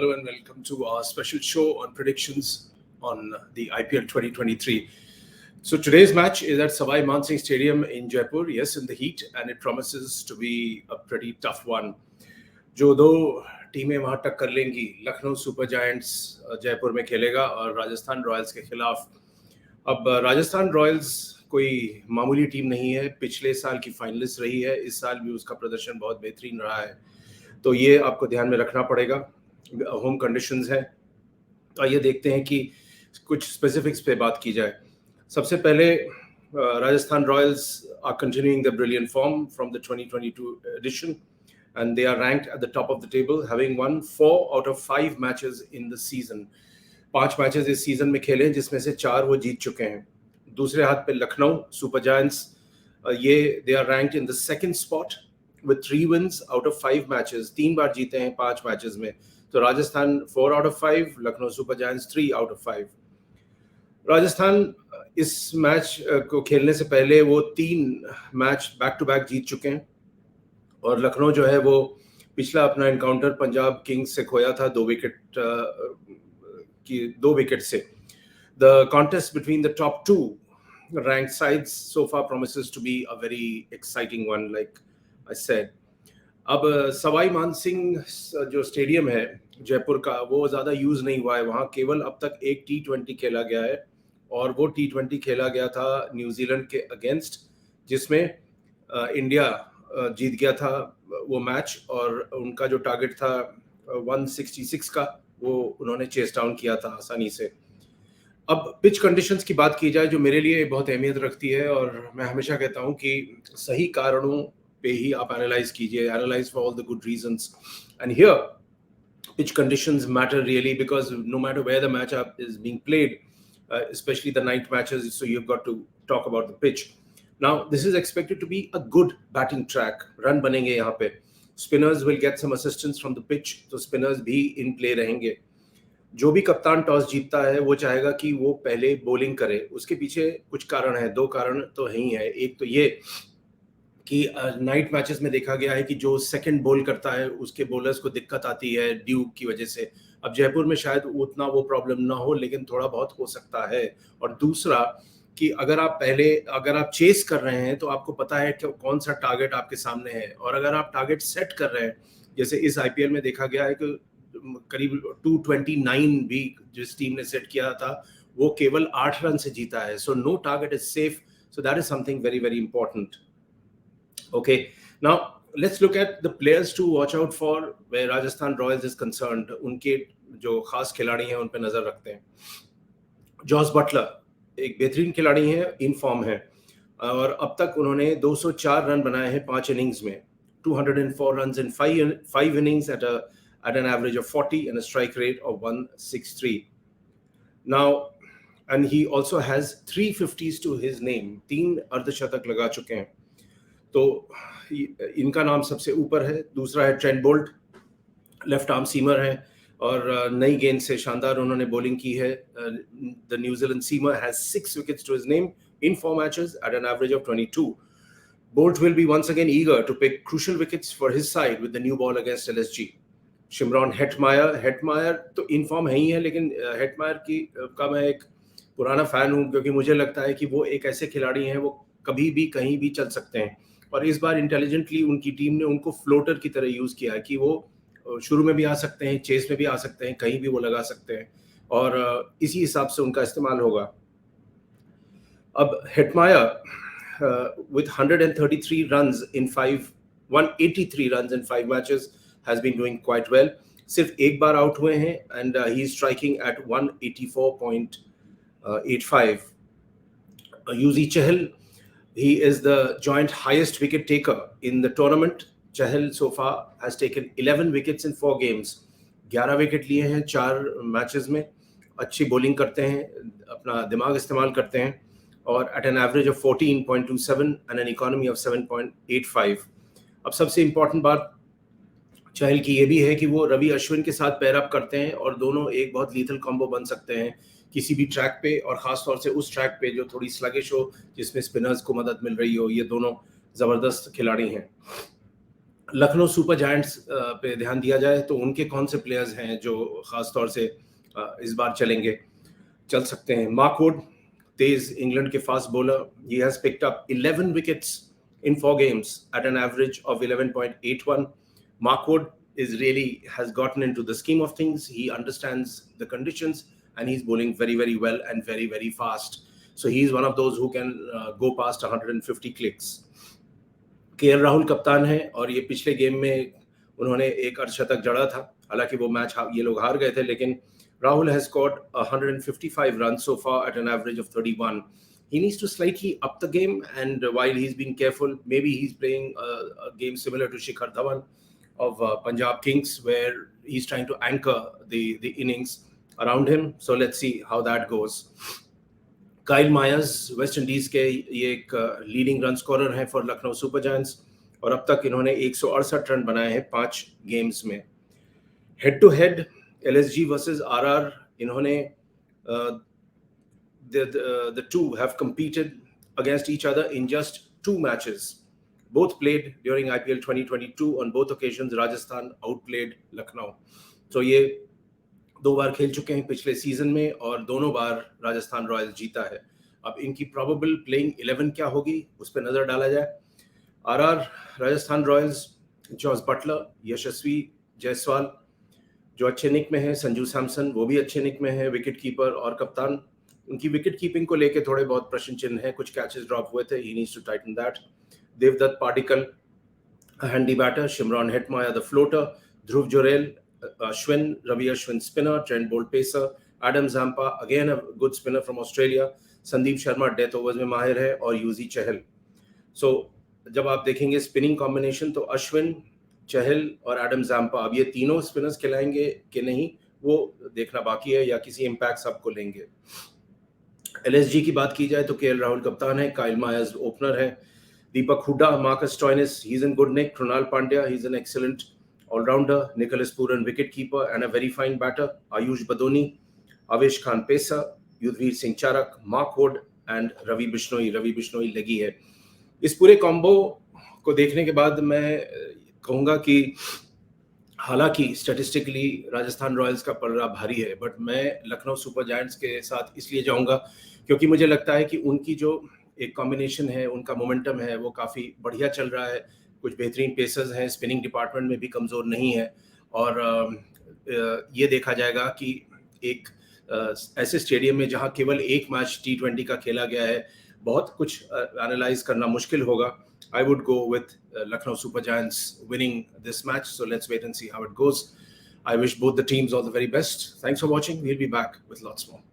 Hello and welcome to our special show on predictions on the IPL 2023. So today's match is at Savai Mansingh Stadium in Jaipur, yes, in the heat, and it promises to be a pretty tough one. जो दो टीमें वहां टक्कर लेंगी, Lucknow Super giants Jaipur में खेलेगा और Rajasthan Royals के खिलाफ। अब राजस्थान रॉयल्स कोई मामूली टीम नहीं है, पिछले साल की फाइनलिस्ट रही है, इस साल भी उसका प्रदर्शन बहुत बेहतरीन रहा है, तो ये आपको ध्यान में रखना पड़ेगा। होम कंडीशंस है, तो आइए देखते हैं कि कुछ स्पेसिफिक्स पे बात की जाए। सबसे पहले Rajasthan Royals are continuing the brilliant form from the 2022 edition and they are ranked at the top of the table, having won 4 out of 5 matches in the season. 5 matches इस सीजन में खेले जिसमें से 4 वो जीत चुके हैं। दूसरे हाथ पे लखनऊ सुपर जायंट्स, ये they are ranked in the second spot with 3 wins out of 5 matches, 3 बार जीते हैं 5 मैचेस में। तो Rajasthan 4 out of 5, Lucknow Super Giants 3 out of 5। Rajasthan इस मैच को खेलने से पहले वो 3 मैच बैक टू बैक जीत चुके हैं, और लखनऊ जो है वो पिछला अपना एनकाउंटर पंजाब किंग्स से खोया था 2 विकेट से। The contest between the top 2 ranked sides so far promises to be a very exciting one, like I said. अब सवाई मानसिंह जो स्टेडियम है जयपुर का, वो ज़्यादा यूज़ नहीं हुआ है, वहाँ केवल अब तक एक T20 खेला गया है, और वो T20 खेला गया था न्यूजीलैंड के अगेंस्ट, जिसमें इंडिया जीत गया था वो मैच, और उनका जो टारगेट था 166 का, वो उन्होंने चेस डाउन किया था आसानी से। अब पिच कंडीशंस की बात की जाए, जो मेरे लिए बहुत अहमियत रखती है, और मैं हमेशा कहता हूं कि सही कारणों पे ही आप एनालाइज कीजिए, analyse for all the good reasons, and here pitch conditions matter really, because no matter where the match is being played, especially the night matches, so you've got to talk about the pitch. Now this is expected to be a good batting track. Run banenge yahan pe, spinners will get some assistance from the pitch, तो spinners भी in play रहेंगे। जो भी कप्तान toss जीतता है वो चाहेगा कि वो पहले बॉलिंग करे। उसके पीछे कुछ कारण है, 2 कारण तो है ही है। एक तो ये कि नाइट मैचेस में देखा गया है कि जो सेकंड बॉल करता है उसके बॉलर्स को दिक्कत आती है ड्यू की वजह से। अब जयपुर में शायद उतना वो प्रॉब्लम ना हो, लेकिन थोड़ा बहुत हो सकता है। और दूसरा कि अगर आप चेस कर रहे हैं तो आपको पता है कि कौन सा टारगेट आपके सामने है, और अगर आप टारगेट सेट कर रहे हैं, जैसे इस आईपीएल में देखा गया है कि करीब 229 भी जिस टीम ने सेट किया था वो केवल 8 रन से जीता है। So no target is safe, so that is something very very important. Okay, now let's look at the players to watch out for where Rajasthan Royals is concerned. उनके जो खास खिलाड़ी हैं उन पर नजर रखते हैं। जॉस बटलर एक बेहतरीन खिलाड़ी है, इन फॉर्म है, और अब तक उन्होंने 204 रन बनाए हैं 5 इनिंग्स में, 204 runs in 5 innings at an average of 40 and a strike rate of 163. Now, and he also has 350s to his name, 3 अर्धशतक लगा चुके हैं, तो इनका नाम सबसे ऊपर है। दूसरा है Trent Boult, left arm seamer है, और नई गेंद से शानदार उन्होंने बॉलिंग की है। The New Zealand seamer has 6 wickets to his name in 4 matches at an average of 22. Bolt will be once again eager to pick crucial wickets for his side with the new ball against LSG. Shimron Hetmyer तो in form है ही है, लेकिन Hetmyer का मैं एक पुराना fan हूँ, क्योंकि मुझे लगता है कि वो एक ऐसे खिलाड़ी हैं, वो कभी भी कहीं भी चल सकते हैं, और इस बार इंटेलिजेंटली उनकी टीम ने उनको फ्लोटर की तरह यूज़ किया है कि वो शुरू में भी आ सकते हैं, चेस में भी आ सकते हैं, कहीं भी वो लगा सकते हैं, और इसी हिसाब से उनका इस्तेमाल होगा। अब Hetmyer with 183 runs in 183 runs in 5 matches has been doing quite well. सिर्फ एक बार आउट हुए हैं, and he is striking at 184.85. Yuzi Chahal, he is the joint highest wicket taker in the tournament. Chahal so far has taken 11 wickets in 4 games. 11 wicket लिए हैं 4 matches में। अच्छी bowling करते हैं, अपना दिमाग इस्तेमाल करते हैं, और at an average of 14.27 and an economy of 7.85. अब सबसे इम्पॉर्टेंट बात चहल की ये भी है कि वो रवि अश्विन के साथ पेयर अप करते हैं, और दोनों एक बहुत लीथल कॉम्बो बन सकते हैं किसी भी ट्रैक पे, और ख़ास तौर से उस ट्रैक पे जो थोड़ी स्लगिश हो, जिसमें स्पिनर्स को मदद मिल रही हो। ये दोनों ज़बरदस्त खिलाड़ी हैं। लखनऊ सुपर जायंट्स पे ध्यान दिया जाए तो उनके कौन से प्लेयर्स हैं जो खास तौर से इस बार चल सकते हैं? मार्क वुड, तेज इंग्लैंड के fast bowler, he has picked up 11 wickets in 4 games at an average of 11.81. Mark Wood is really has gotten into the scheme of things. He understands the conditions and he's bowling very, very well and very, very fast. So he's one of those who can go past 150 clicks. KL Rahul कप्तान है और ये पिछले game में उन्होंने एक अर्धशतक जड़ा था, हालांकि वो मैच ये लोग हार गए थे, लेकिन Rahul has scored 155 runs so far at an average of 31. He needs to slightly up the game, and while he's been careful, maybe he's playing a game similar to Shikhar Dhawan of Punjab Kings, where he's trying to anchor the innings around him. So let's see how that goes. Kyle Mayers West Indies के ये एक leading run scorer हैं for Lucknow Super giants और अब तक इन्होंने 168 run बनाए हैं 5 गेम्स में. Head to head LSG versus RR, इन्होंने the two have competed against each other in just 2 matches. Both played during IPL 2022. On both occasions Rajasthan outplayed Lucknow. So ये 2 बार खेल चुके हैं पिछले सीजन में और दोनों बार राजस्थान रॉयल्स जीता है. अब इनकी प्रोबेबल प्लेइंग 11 क्या होगी उस पर नजर डाला जाए. RR Rajasthan Royals, Jos Buttler, Yashasvi Jaiswal जो अच्छे निक में है, संजू सैमसन वो भी अच्छे निक में है, विकेट कीपर और कप्तान. उनकी विकेट कीपिंग को लेके थोड़े बहुत प्रश्न चिन्ह हैं, कुछ कैचेस ड्रॉप हुए थे, he needs to tighten that. Devdutt Padikkal handy batter, Shimron Hetmyer the floater, Dhruv Jurel, Ashwin, Ravi Ashwin spinner, Trent Bolt pacer, Adam Zampa again a good spinner from Australia, Sandeep Sharma death overs में माहिर है और UG चहल. So जब आप देखेंगे spinning combination तो अश्विन, चहल और Adam Zampa, अब ये तीनों स्पिनर्स खिलाएंगे कि नहीं वो देखना बाकी है या किसी इम्पैक्ट सबको लेंगे. LSG की बात की जाए तो केएल राहुल कप्तान है, काइल मायर्स ओपनर है, Deepak Hooda, Marcus Stoinis, he is in good nick, Krunal Pandya, he is an excellent all-rounder, Nicholas Pooran wicket-keeper and a very fine batter, Ayush Badoni, Avesh Khan pacer, Yudhvir Singh Charak, Mark Wood and Ravi Bishnoi लगी है. इस पूरे combo को देखने के बाद मैं कहूँगा कि हालांकि स्टैटिस्टिकली राजस्थान रॉयल्स का पलड़ा भारी है, बट मैं लखनऊ सुपर जायंट्स के साथ इसलिए जाऊँगा क्योंकि मुझे लगता है कि उनकी जो एक कॉम्बिनेशन है, उनका मोमेंटम है, वो काफ़ी बढ़िया चल रहा है. कुछ बेहतरीन पेसर्स हैं, स्पिनिंग डिपार्टमेंट में भी कमज़ोर नहीं है और ये देखा जाएगा कि एक ऐसे स्टेडियम में जहां केवल एक मैच T20 का खेला गया है, बहुत कुछ एनालाइज करना मुश्किल होगा. I would go with Lucknow Super Giants winning this match. So let's wait and see how it goes. I wish both the teams all the very best. Thanks for watching. We'll be back with lots more.